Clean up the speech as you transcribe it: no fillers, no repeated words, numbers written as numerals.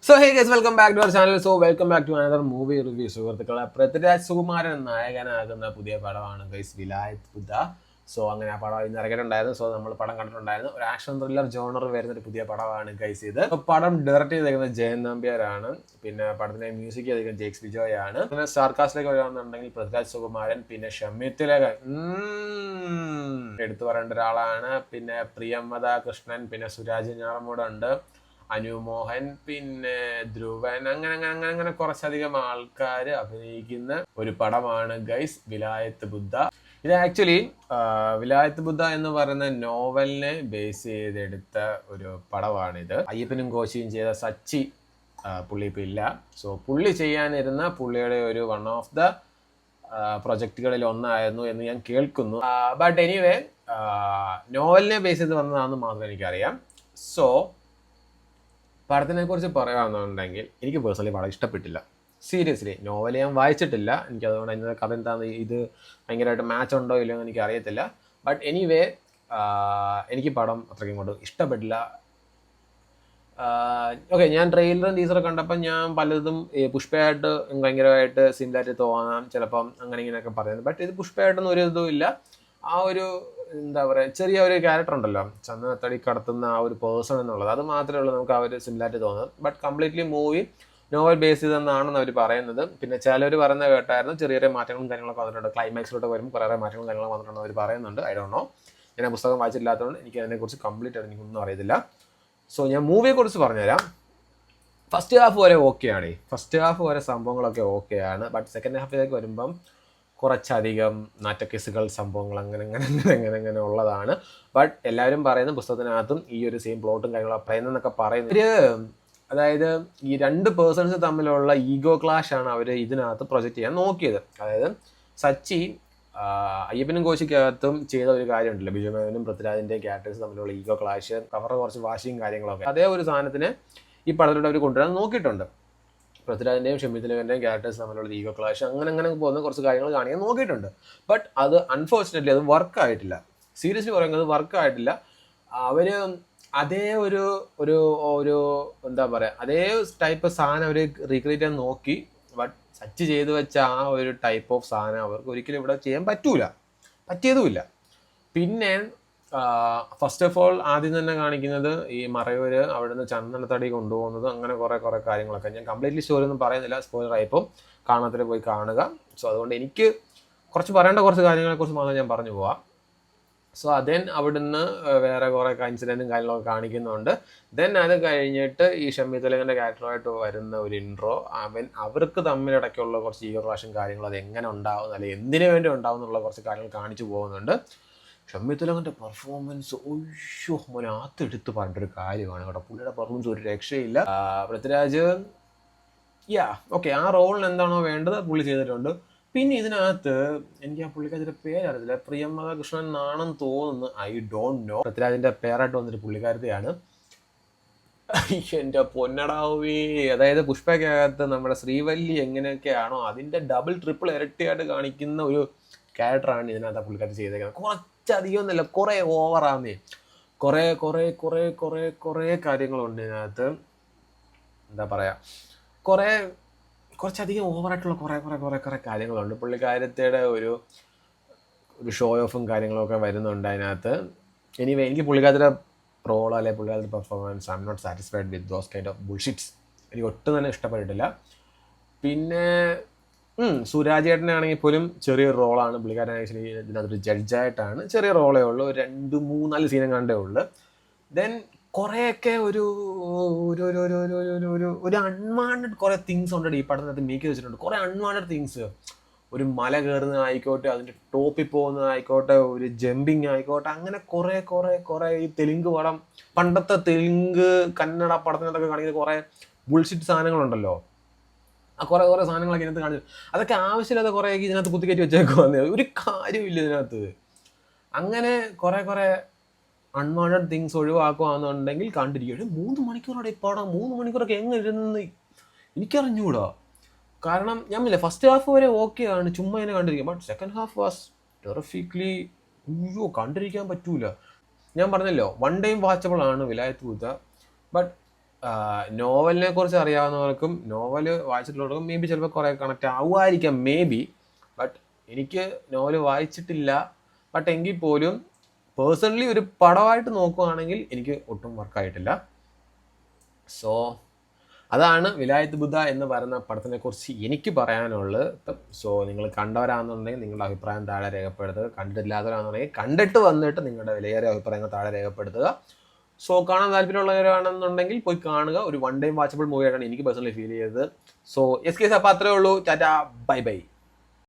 So hey guys welcome back to our channel. So welcome back to another movie review. സുഹൃത്തുക്കളെ, പൃഥ്വിരാജ് സുകുമാരൻ നായകനാകുന്ന പുതിയ പടമാണ് guys Vilayath ബുദ്ധ. So അങ്ങനെ ആ പടം ഇന്ന് ഇറങ്ങിയിട്ടുണ്ടായിരുന്നു. സോ നമ്മൾ പടം കണ്ടിട്ടുണ്ടായിരുന്നു. ഒരു ആക്ഷൻ ത്രില്ലർ ജോണർ വരുന്ന ഒരു പുതിയ പടമാണ് ഗൈസ് ഇത്. പടം ഡയറക്റ്റ് ചെയ്തിരിക്കുന്നത് ജയൻ നമ്പ്യാരാണ്. പിന്നെ പടത്തിന്റെ മ്യൂസിക് ചെയ്തിരിക്കുന്നത് ജേക്സ് ബിജോയ് ആണ്. പിന്നെ സ്റ്റാർകാസ്റ്റിലേക്ക് വരികയാണെന്നുണ്ടെങ്കിൽ പൃഥ്വിരാജ് സുകുമാരൻ, പിന്നെ ഷമി തിലകൻ എടുത്തു പറയേണ്ട ഒരാളാണ്. പിന്നെ പ്രിയമത കൃഷ്ണൻ, പിന്നെ സുരാജ് ഞാറമൂടുണ്ട്, അനു മോഹൻ, പിന്നെ ധ്രുവൻ, അങ്ങനെ അങ്ങനെ അങ്ങനെ അങ്ങനെ കുറച്ചധികം ആൾക്കാർ അഭിനയിക്കുന്ന ഒരു പടമാണ് ഗൈസ് വിലായത്ത് ബുദ്ധ. ഇത് ആക്ച്വലി വിലായത്ത് ബുദ്ധ എന്ന് പറയുന്ന നോവലിനെ ബേസ് ചെയ്തെടുത്ത ഒരു പടമാണിത്. അയ്യപ്പനും കോശിയും ചെയ്ത സച്ചി പുള്ളി ഇപ്പം ഇല്ല. സോ പുള്ളി ചെയ്യാനിരുന്ന പുള്ളിയുടെ ഒരു വൺ ഓഫ് ദ പ്രൊജക്റ്റുകളിൽ ഒന്നായിരുന്നു എന്ന് ഞാൻ കേൾക്കുന്നു. ബട്ട് എനിവേ നോവലിനെ ബേസ് ചെയ്ത് വന്നതാണെന്ന് മാത്രം എനിക്കറിയാം. സോ പടത്തിനെ കുറിച്ച് പറയുകയാണെന്നുണ്ടെങ്കിൽ എനിക്ക് പേഴ്സണലി പടം ഇഷ്ടപ്പെട്ടില്ല. സീരിയസ്ലി നോവൽ ഞാൻ വായിച്ചിട്ടില്ല. എനിക്ക് അതുകൊണ്ട് അതിൻ്റെ കഥ എന്താണെന്ന് ഇത് ഭയങ്കരമായിട്ട് മാച്ച് ഉണ്ടോ ഇല്ലയോ എന്ന് എനിക്ക് അറിയത്തില്ല. ബട്ട് എനിവേ എനിക്ക് പടം അത്രയ്ക്കും കൊണ്ട് ഇഷ്ടപ്പെട്ടില്ല. ഓക്കെ, ഞാൻ ട്രെയിലറും ടീസറും കണ്ടപ്പോൾ ഞാൻ പലതും പുഷ്പയായിട്ട് ഭയങ്കരമായിട്ട് സിമിലായിട്ട് തോന്നാം, ചിലപ്പം അങ്ങനെ ഇങ്ങനെയൊക്കെ പറയുന്നത്. ബട്ട് ഇത് പുഷ്പയായിട്ടൊന്നും ഒരു ഇതും ഇല്ല. ആ ഒരു എന്താ പറയുക, ചെറിയ ഒരു ക്യാരക്ടർ ഉണ്ടല്ലോ, ചന്ദനത്തടി കടത്തുന്ന ആ ഒരു പേഴ്സൺ എന്നുള്ളത്, അത് മാത്രമേ ഉള്ളൂ നമുക്ക് ആ ഒരു സിമിലാരിറ്റി തോന്നുന്നത്. But completely movie novel base ചെയ്തെന്നാണെന്ന് അവർ പറയുന്നത്. പിന്നെ ചിലർ പറയുന്നത് കേട്ടായിരുന്നു ചെറിയ ചെറിയ മാറ്റങ്ങളും കാര്യങ്ങളൊക്കെ വന്നിട്ടുണ്ട്. ക്ലൈമാക്സിലോട്ട് വരുമ്പോൾ കുറേ മാറ്റങ്ങളും കാര്യങ്ങളും വന്നിട്ടുണ്ട് അവർ പറയുന്നുണ്ട്. ഐ ഡോണ്ട് നോ, ഞാൻ ആ പുസ്തകം വായിച്ചില്ലാത്തതുകൊണ്ട് എനിക്ക് അതിനെക്കുറിച്ച് കംപ്ലീറ്റ് ആയിട്ട് എനിക്കൊന്നും അറിയത്തില്ല. സോ ഞാൻ മൂവിയെക്കുറിച്ച് പറഞ്ഞുതരാം. ഫസ്റ്റ് ഹാഫ് വരെ ഓക്കെയാണ്. ഫസ്റ്റ് ഹാഫ് വരെ സംഭവങ്ങളൊക്കെ ഓക്കെയാണ്. ബട്ട് സെക്കൻഡ് ഹാഫിലേക്ക് വരുമ്പം കുറച്ചധികം നാറ്റക്കേസുകൾ, സംഭവങ്ങൾ അങ്ങനെ അങ്ങനെ അങ്ങനെ അങ്ങനെ അങ്ങനെ ഉള്ളതാണ്. ബട്ട് എല്ലാവരും പറയുന്ന പുസ്തകത്തിനകത്തും ഈ ഒരു സെയിം പ്ലോട്ടും കാര്യങ്ങളൊക്കെ പറയുന്നതെന്നൊക്കെ പറയുന്നത്. അതായത് ഈ രണ്ട് പേഴ്സൺസ് തമ്മിലുള്ള ഈഗോ ക്ലാഷ് ആണ് അവർ ഇതിനകത്ത് പ്രൊജക്റ്റ് ചെയ്യാൻ നോക്കിയത്. അതായത് സച്ചി അയ്യപ്പനും കോശിക്കകത്തും ചെയ്ത ഒരു കാര്യമുണ്ടല്ലോ, ബിജുമേനും പൃഥ്വിരാജിൻ്റെ ക്യാരക്ടേഴ്സ് തമ്മിലുള്ള ഈഗോ ക്ലാഷ്, കവറ് കുറച്ച് വാശിയും കാര്യങ്ങളൊക്കെ, അതേ ഒരു സാധനത്തിന് ഈ പടത്തിലൂടെ അവർ കൊണ്ടുവരാൻ നോക്കിയിട്ടുണ്ട്. പൃഥ്വിരാജിൻ്റെയും ഷമി തിലകൻ്റെയും ക്യാരക്ടേഴ്സ് തമ്മിലുള്ള ഈഗോ ക്ലാഷ് അങ്ങനെ അങ്ങനെ പോകുന്ന കുറച്ച് കാര്യങ്ങൾ കാണിക്കാൻ നോക്കിയിട്ടുണ്ട്. ബട്ട് അത് അൺഫോർച്ചുനേറ്റ്ലി അത് വർക്കായിട്ടില്ല. സീരിയസ്ലി പറയുന്നത് വർക്കായിട്ടില്ല. അവർ അതേ ഒരു ഒരു ഒരു എന്താ പറയുക, അതേ ടൈപ്പ് സാധനം അവർ റീക്രിയേറ്റ് ചെയ്യാൻ നോക്കി. ബട്ട് സച്ച് ചെയ്തു വെച്ച ആ ഒരു ടൈപ്പ് ഓഫ് സാധനം അവർക്ക് ഒരിക്കലും ഇവിടെ ചെയ്യാൻ പറ്റിയതുമില്ല. പിന്നെ ഫസ്റ്റ് ഓഫ് ഓൾ ആദ്യം തന്നെ കാണിക്കുന്നത് ഈ മറയൂര് അവിടുന്ന് ചന്ദനത്തടി കൊണ്ടുപോകുന്നത്, അങ്ങനെ കുറേ കാര്യങ്ങളൊക്കെ. ഞാൻ കംപ്ലീറ്റ്ലി സ്റ്റോറി ഒന്നും പറയുന്നില്ല, സ്പോയിലർ ആയപ്പോൾ കാണാത്തിൽ പോയി കാണുക. സോ അതുകൊണ്ട് എനിക്ക് പറയേണ്ട കുറച്ച് കാര്യങ്ങളെക്കുറിച്ച് മാത്രം ഞാൻ പറഞ്ഞു പോവാം. സോ ദെൻ അവിടുന്ന് വേറെ കുറേ ഇൻസിഡൻറ്റും കാര്യങ്ങളൊക്കെ കാണിക്കുന്നുണ്ട്. ദെൻ അത് കഴിഞ്ഞിട്ട് ഈ ഷമി തിലകൻ്റെ ക്യാരക്ടറുമായിട്ട് വരുന്ന ഒരു ഇൻട്രോ, അവർക്ക് തമ്മിലിടയ്ക്കുള്ള കുറച്ച് ഈഗോ ക്ലാഷും കാര്യങ്ങളും അത് എങ്ങനെ ഉണ്ടാവും, അല്ലെങ്കിൽ എന്തിനു വേണ്ടി ഉണ്ടാവും എന്നുള്ള കുറച്ച് കാര്യങ്ങൾ കാണിച്ചു പോകുന്നുണ്ട്. ഷമി തിലകൻ്റെ പെർഫോമൻസ് മോനകത്തെടുത്ത് പറഞ്ഞിട്ടൊരു കാര്യമാണ് കേട്ടോ. പുള്ളിയുടെ പെർഫോമൻസ് ഒരു രക്ഷയില്ല. പൃഥ്വിരാജ് ഓക്കെ, ആ റോളിന് എന്താണോ വേണ്ടത് പുള്ളി ചെയ്തിട്ടുണ്ട്. പിന്നെ ഇതിനകത്ത് എനിക്ക് ആ പുള്ളിക്കാരുടെ പേരറിയില്ല, പ്രിയമത കൃഷ്ണൻ എന്നാണെന്ന് തോന്നുന്നു, ഐ ഡോണ്ട് നോ. പൃഥ്വിരാജിൻ്റെ പേരായിട്ട് വന്നിട്ട് പുള്ളിക്കാരത്തെയാണ്. എൻ്റെ പൊന്നടാവേ, അതായത് പുഷ്പയ്ക്കകത്ത് നമ്മുടെ ശ്രീവല്ലി എങ്ങനെയൊക്കെയാണോ അതിൻ്റെ ഡബിൾ ട്രിപ്പിൾ ഇരട്ടിയായിട്ട് കാണിക്കുന്ന ഒരു ക്യാരക്ടറാണ് ഇതിനകത്ത് ആ പുള്ളിക്കാരത്ത് ചെയ്തേക്കുന്നത്. കുറച്ചധികം ഒന്നുമില്ല, കുറേ ഓവറാന്നേ. കുറേ കാര്യങ്ങളുണ്ട് ഇതിനകത്ത്. എന്താ പറയുക, കുറച്ചധികം ഓവറായിട്ടുള്ള കുറേ കാര്യങ്ങളുണ്ട്. പുള്ളിക്കാരത്തിയുടെ ഒരു ഷോ ഓഫും കാര്യങ്ങളൊക്കെ വരുന്നുണ്ട് അതിനകത്ത്. എനിക്ക് പുള്ളിക്കാരത്തിയുടെ റോൾ അല്ലെങ്കിൽ പുള്ളിക്കാരത്തിൻ്റെ performance I'm not satisfied with those kind of bullshits. എനിക്ക് ഒട്ടും തന്നെ ഇഷ്ടപ്പെട്ടിട്ടില്ല. പിന്നെ സുരാജ് ചേട്ടനാണെങ്കിൽ പോലും ചെറിയൊരു റോളാണ്. പുള്ളിക്കാരൻ ആക്ച്വലി ഇതിനകത്തൊരു ജഡ്ജായിട്ടാണ്, ചെറിയ റോളേ ഉള്ളൂ, 2-3-4 സീനും കണ്ടേ ഉള്ളൂ. ദെൻ കുറേയൊക്കെ ഒരു അൺവാണ്ടഡ് കുറേ തിങ്സ് ഉണ്ട് ഈ പടത്തിനകത്ത് മേക്ക് വെച്ചിട്ടുണ്ട്. കുറേ അൺവാണ്ടഡ് തിങ്സ്, ഒരു മല കയറുന്നതായിക്കോട്ടെ, അതിൻ്റെ ടോപ്പിൽ പോകുന്നതായിക്കോട്ടെ, ഒരു ജമ്പിങ് ആയിക്കോട്ടെ, അങ്ങനെ കുറേ ഈ തെലുങ്ക് പടം, പണ്ടത്തെ തെലുങ്ക് കന്നഡ പടത്തിനകത്തൊക്കെ കാണിക്കുന്ന കുറേ ബുൾഷിറ്റ് സാധനങ്ങളുണ്ടല്ലോ, ആ കുറേ സാധനങ്ങളൊക്കെ ഇതിനകത്ത് കാണിച്ചു. അതൊക്കെ ആവശ്യമില്ലാതെ കുറേ ഇതിനകത്ത് കുത്തിക്കയറ്റി വെച്ചേക്കുവാന്ന്, ഒരു കാര്യമില്ല ഇതിനകത്ത്. അങ്ങനെ കുറേ അൺവാണ്ടഡ് തിങ്സ് ഒഴിവാക്കുകയാണെന്നുണ്ടെങ്കിൽ കണ്ടിരിക്കും. 3 മണിക്കൂറോടെ ഈ പടം, 3 മണിക്കൂറൊക്കെ എങ്ങനെ ഇരുന്ന് എനിക്കറിഞ്ഞൂടാ. കാരണം ഞാൻ ഇല്ല, ഫസ്റ്റ് ഹാഫ് വരെ ഓക്കെയാണ്, ചുമ്മാ ഇതിനെ കണ്ടിരിക്കും. But second half was terrifically കണ്ടിരിക്കാൻ പറ്റൂല. ഞാൻ പറഞ്ഞല്ലോ, വൺ ടൈം വാച്ചബിൾ ആണ് വിലായത്ത് ബുദ്ധ. ബട്ട് നോവലിനെ കുറിച്ച് അറിയാവുന്നവർക്കും നോവൽ വായിച്ചിട്ടുള്ളവർക്കും മേ ബി ചിലപ്പോൾ കുറേ കണക്റ്റ് ആവുമായിരിക്കാം, മേ ബി. ബട്ട് എനിക്ക് നോവൽ വായിച്ചിട്ടില്ല. ബട്ട് എങ്കിൽ പോലും പേഴ്സണലി ഒരു പടമായിട്ട് നോക്കുകയാണെങ്കിൽ എനിക്ക് ഒട്ടും വർക്കായിട്ടില്ല. സോ അതാണ് വിലായത്ത് ബുദ്ധ എന്ന് പറയുന്ന പടത്തിനെ കുറിച്ച് എനിക്ക് പറയാനുള്ളത്. സോ നിങ്ങൾ കണ്ടവരാണെന്നുണ്ടെങ്കിൽ നിങ്ങളുടെ അഭിപ്രായം താഴെ രേഖപ്പെടുത്തുക. കണ്ടിട്ടില്ലാത്തവരാണെന്നുണ്ടെങ്കിൽ കണ്ടിട്ട് വന്നിട്ട് നിങ്ങളുടെ വിലയേറിയ അഭിപ്രായങ്ങൾ താഴെ രേഖപ്പെടുത്തുക. സോ കാണാൻ താല്പര്യമുള്ളവരാണെന്നുണ്ടെങ്കിൽ പോയി കാണുക. ഒരു വൺ ടൈം വാച്ചബിൾ മൂവിയായിട്ടാണ് എനിക്ക് പേഴ്സണലി ഫീൽ ചെയ്തത്. സോ എസ് കേസ് അപ്പോൾ അത്രേ ഉള്ളൂ. Tata, bye bye.